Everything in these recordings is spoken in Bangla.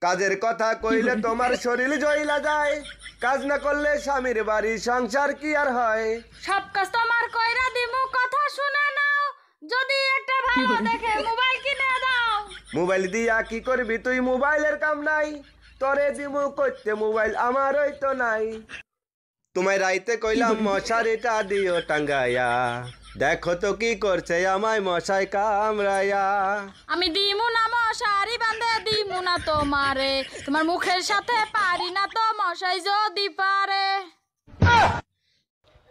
কাজের কথা কইলে তোমার শরীর জইলা যায়, কাজ না করলে স্বামীর বাড়ি সংসার কি আর হয়? সব কাজ তোমার কইরা দিমু, কথা শুনে নাও, যদি একটা ভালো দেখে মোবাইল কিনে দাও। মোবাইল দিয়া কি করবি তুই? মোবাইলের কাম নাই, তোরে দিমু করতে মোবাইল আমারই তো নাই। তোমায় রাইতে কইলাম মশারিটা দিও টাঙ্গাইয়া, দেখো তো কি করছে আমায় মশাই কামড়াইয়া। আমি দিমু না মশারি বাঁধে দিমু না তোমারে, তোমার মুখের সাথে পারি না তো মশাই যদি পারে।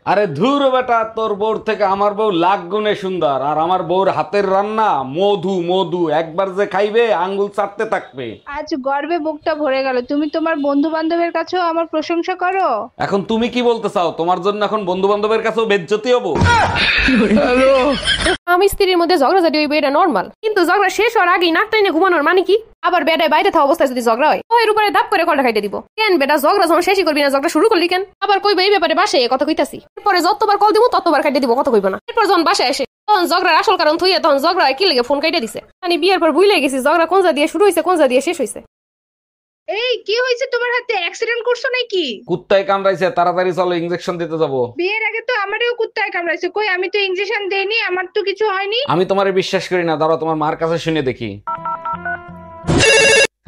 আরে ধুর বেটা, তোর বউর থেকে আমার বউ লাখ গুণে সুন্দর, আর আমার বউর হাতের রান্না মধু মধু, একবার যে খাইবে আঙ্গুল চাটতে থাকবে। আজ গর্বে বুকটা ভরে গেল, তুমি তোমার বন্ধু বান্ধবের কাছেও আমার প্রশংসা করো। এখন তুমি কি বলতে চাও? তোমার জন্য এখন বন্ধু বান্ধবের কাছেও বেজ্জতি হবো? আমি স্ত্রীর মধ্যে ঝগড়াঝাটি হইবে এটা নরমাল, কিন্তু ঝগড়া শেষ হওয়ার আগেই নাক টাইনে ঘুমানোর মানে কি? আবার বেডায় বাইরে থাকা অবস্থায় যদি ঝগড়া হয়, ওর উপরে দাপ করে কলটা খাইতে দিব কেন? বেটা ঝগড়া যখন শেষই করবি না, ঝগড়া শুরু করলি কেন? আবার কইবে এই ব্যাপারে বাসায় কথা কইতাছি, এরপরে যতবার কল দিব ততবার খাইতে দিব, কথা কইব না। এরপর যখন বাসায় আসে তখন ঝগড়ার আসল কারণ থইয়া তখন ঝগড়া কি লেগে ফোন কাইটা দিছে। আমি বিয়ের পর ভুলে গেছি ঝগড়া কোন যা দিয়ে শুরু হইছে কোন যা দিয়ে শেষ হইছে। এই কি হয়েছে তোমার হাতে? অ্যাক্সিডেন্ট করছো নাকি? কুত্তায় কামড়াইছে, তাড়াতাড়ি চলো ইনজেকশন দিতে যাবো। বিয়ের আগে তো আমারও কুত্তায় কামড়াইছে, কই আমি তো ইনজেকশন দেইনি, আমার তো কিছু হয়নি। আমি তোমারে বিশ্বাস করি না, দাঁড়াও তোমার মার কাছে শুনে দেখি।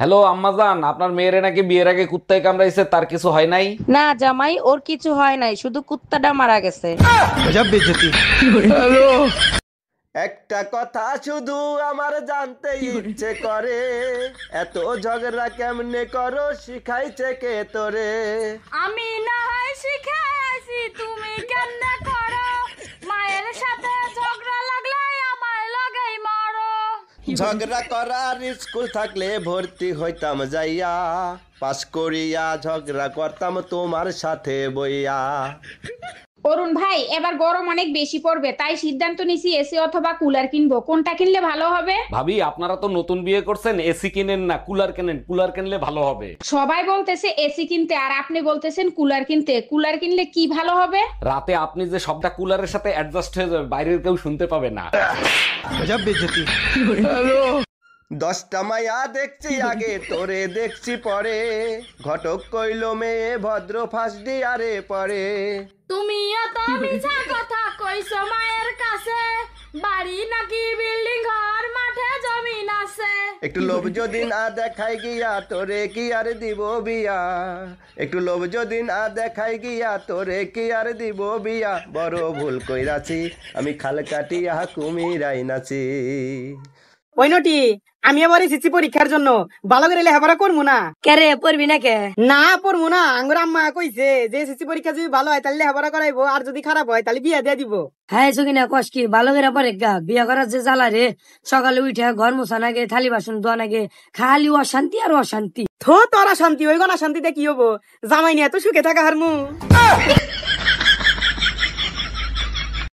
হ্যালো আম্মাজান, আপনার মেয়েরে নাকি বিয়ের আগে কুত্তায় কামড়াইছে, তার কিছু হয় নাই? না জামাই, ওর কিছু হয় নাই, শুধু কুত্তাটা মারা গেছে। একটা কথা শুধু আমার জানতে ইচ্ছে করে, এত ঝগড়া কেমনে করো শিখাইছে কে তোরে? আমি না হয় শিখাইছি, তুমি কেন করো? মায়ের সাথে ঝগড়া লাগলে আমায় লাগেই মারো। ঝগড়া করার স্কুল থাকলে ভর্তি হইতাম যাইয়া, পাস করিয়া ঝগড়া করতাম তোমার সাথে বইয়া। অরুণ ভাই, এবার গরম অনেক বেশি পড়বে, তাই সিদ্ধান্ত নিছি এসি অথবা কুলার কিনবো। কোনটা কিনলে ভালো হবে? ভাবি আপনারা তো নতুন বিয়ে করছেন, এসি কিনেন না কুলার কেনেন, কুলার কিনলে ভালো হবে। সবাই বলতেছে এসি কিনতে, আর আপনি বলতেছেন কুলার কিনতে। কুলার কিনলে কি ভালো হবে? রাতে আপনি যে সবটা কুলারের সাথে অ্যাডজাস্ট হয়ে যাবে, বাইরের কেউ শুনতে পাবে না। 10টা মায়া দেখছি আগে, তোরে দেখছি পরে, ঘটক কইল মেয়ে ভদ্র ফাঁস দিয়ারে পরে। তুমি এত মিছা কথা কইছো মায়ের কাছে, বাড়ি নাকি বিল্ডিং ঘর মাঠে জমিন আছে। একটু লোভ যদি না দেখাই গিয়া তোরে কি আর দিব বিয়া, একটু লোভ যদি না দেখাই গিয়া তোরে কি আর দিব বিয়া। বড় ভুল কইরাছি আমি, খাল কাটিয়া কুমিরাই নাচি। ওই নটি, আমি এবার এসেছি পরীক্ষার জন্য, ভালো করে লেখাপড়া করবো না। কেরে পড়বি না কে? না পড়বো না, আঙ্গুর আম্মা কইছে যে এসএসসি পরীক্ষা যদি ভালো হয় তাহলে লেখাপড়া করাইবো, আর যদি খারাপ হয় তাহলে বিয়া দিয়ে দিব। হ্যাঁ সকিনা কস কি ভালো করে পরে গা, বিয়া করার যে জ্বালা রে, সকালে উঠে ঘর মোছা নাগে, থালি বাসন ধোয়া নাগে, খালি অশান্তি আর অশান্তি। থো তোরা শান্তি, ওই গনা শান্তিতে কি হবো? জামাই নিয়ে তো সুখে থাকা হারমু।